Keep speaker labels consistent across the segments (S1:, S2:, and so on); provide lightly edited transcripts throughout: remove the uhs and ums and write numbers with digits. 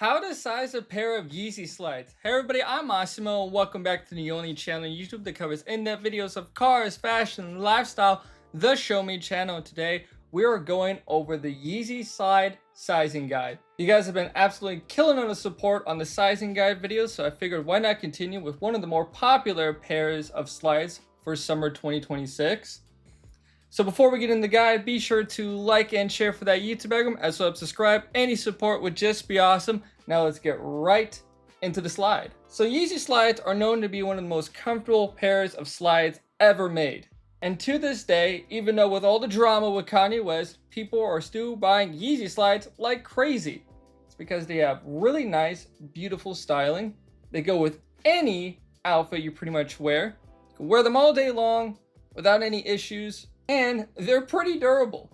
S1: How to size a pair of Yeezy slides. Hey everybody, I'm Massimo and welcome back to the only channel on YouTube that covers in-depth videos of cars, fashion, and lifestyle, the Show Me channel. Today, we are going over the Yeezy slide sizing guide. You guys have been absolutely killing on the support on the sizing guide videos, so I figured why not continue with one of the more popular pairs of slides for summer 2026. So before we get in the guide, be sure to like and share for that YouTube algorithm, as well as subscribe. Any support would just be awesome. Now let's get right into the slide. So Yeezy slides are known to be one of the most comfortable pairs of slides ever made. And to this day, even though with all the drama with Kanye West, people are still buying Yeezy slides like crazy. It's because they have really nice, beautiful styling. They go with any outfit you pretty much wear. You can wear them all day long without any issues. And they're pretty durable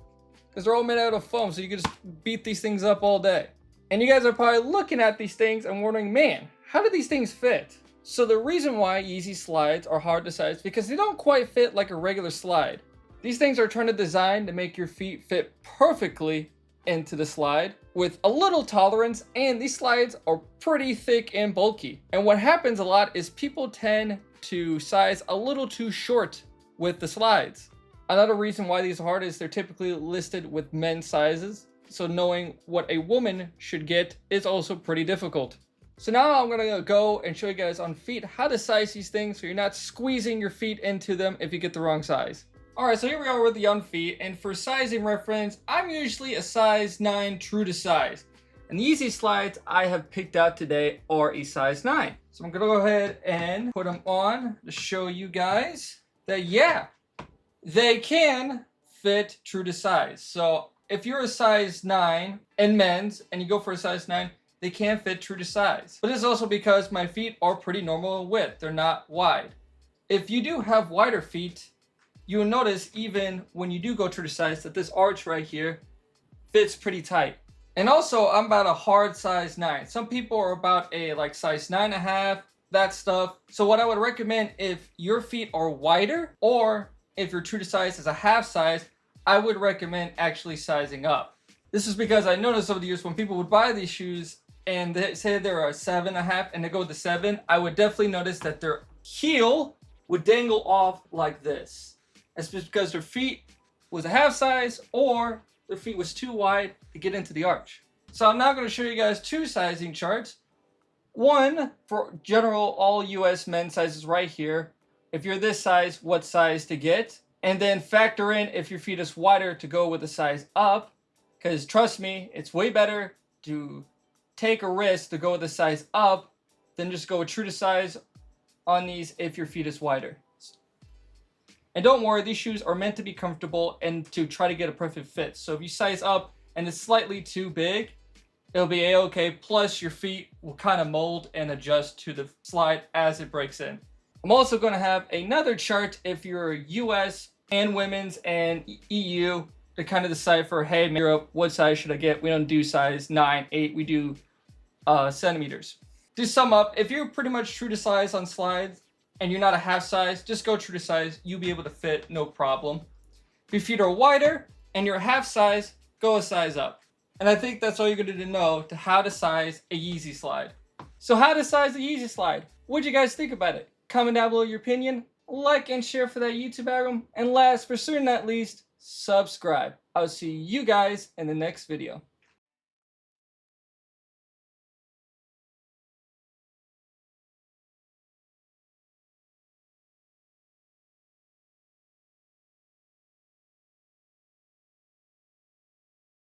S1: because they're all made out of foam, so you can just beat these things up all day. And you guys are probably looking at these things and wondering, man, how do these things fit? So the reason why Yeezy slides are hard to size is because they don't quite fit like a regular slide. These things are trying to design to make your feet fit perfectly into the slide with a little tolerance, and these slides are pretty thick and bulky. And what happens a lot is people tend to size a little too short with the slides. Another reason why these are hard is they're typically listed with men's sizes, so knowing what a woman should get is also pretty difficult. So now I'm gonna go and show you guys on feet how to size these things so you're not squeezing your feet into them if you get the wrong size. Alright, so here we are with the on feet, and for sizing reference, I'm usually a size 9 true to size. And the Yeezy slides I have picked out today are a size 9. So I'm gonna go ahead and put them on to show you guys that, yeah, they can fit true to size. So if you're a size 9 in men's and you go for a size 9, they can fit true to size. But it's also because my feet are pretty normal in width. They're not wide. If you do have wider feet, you'll notice even when you do go true to size that this arch right here fits pretty tight. And also, I'm about a hard size 9. Some people are about a size 9.5, that stuff. So what I would recommend, if your feet are wider, or if you're true to size as a half size, I would recommend actually sizing up. This is because I noticed over the years when people would buy these shoes and they say they're a 7.5 and they go to 7, I would definitely notice that their heel would dangle off like this. That's just because their feet was a half size or their feet was too wide to get into the arch. So I'm now going to show you guys two sizing charts. One for general all US men's sizes right here. If you're this size, what size to get, and then factor in if your feet is wider to go with the size up, because trust me, it's way better to take a risk to go with the size up than just go with true to size on these if your feet is wider. And don't worry, these shoes are meant to be comfortable and to try to get a perfect fit. So if you size up and it's slightly too big, it'll be a-okay, plus your feet will kind of mold and adjust to the slide as it breaks in. I'm also going to have another chart if you're US and women's and EU to kind of decipher, hey, Europe, what size should I get? We don't do size 9, 8, we do centimeters. To sum up, if you're pretty much true to size on slides and you're not a half size, just go true to size. You'll be able to fit, no problem. If your feet are wider and you're a half size, go a size up. And I think that's all you're going to know to how to size a Yeezy slide. So how to size a Yeezy slide? What'd you guys think about it? Comment down below your opinion, like and share for that YouTube algorithm, and last but certainly not least, subscribe. I'll see you guys in the next video.